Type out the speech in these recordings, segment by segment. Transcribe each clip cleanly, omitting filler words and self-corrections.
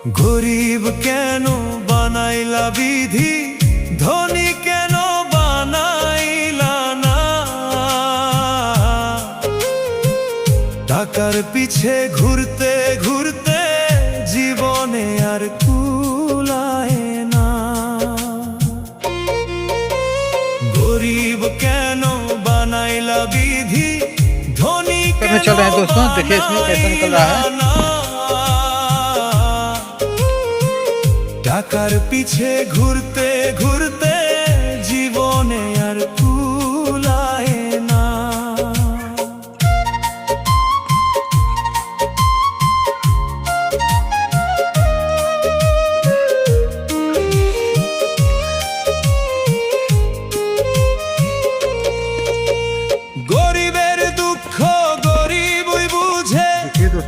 গরিব কেন বানাইলা বিধি, ধনী কেন বানাইলা না? টাকার পিছে ঘুরতে ঘুরতে জীবনে আর কুলায় না। গরিব কেন বানাইলা বিধি, ধনী কেন चल रहे हैं दोस्तों, देखिए इसमें कैसा निकल रहा है। টাকার পিছে ঘুরতে ঘুরতে জীবনে আর কুলায় না। গরিবের দুঃখ গরিবই বুঝে,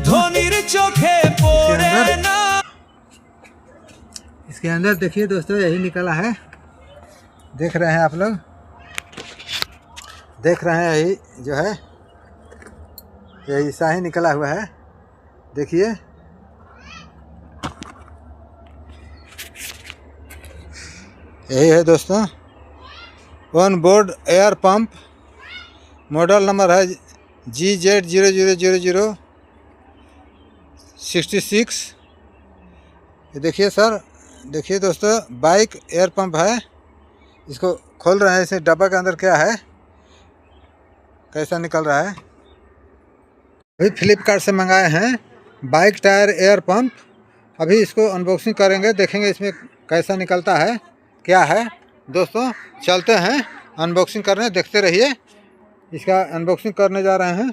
ধনীর চোখে পড়ে না। इसके अंदर देखिए दोस्तों, यही निकला है। देख रहे हैं आप लोग, देख रहे हैं, यही जो है यही सा ही निकला हुआ है। देखिए यही है दोस्तों, on board air pump, model number है GZ000066। ये देखिए सर, देखिए दोस्तों, बाइक एयर पंप है। इसको खोल रहे हैं, इसे डब्बा के अंदर क्या है, कैसा निकल रहा है। अभी फ्लिपकार्ट से मंगाए हैं बाइक टायर एयर पंप। अभी इसको अनबॉक्सिंग करेंगे, देखेंगे इसमें कैसा निकलता है, क्या है। दोस्तों चलते हैं अनबॉक्सिंग करने, देखते रहिए। इसका अनबॉक्सिंग करने जा रहे हैं।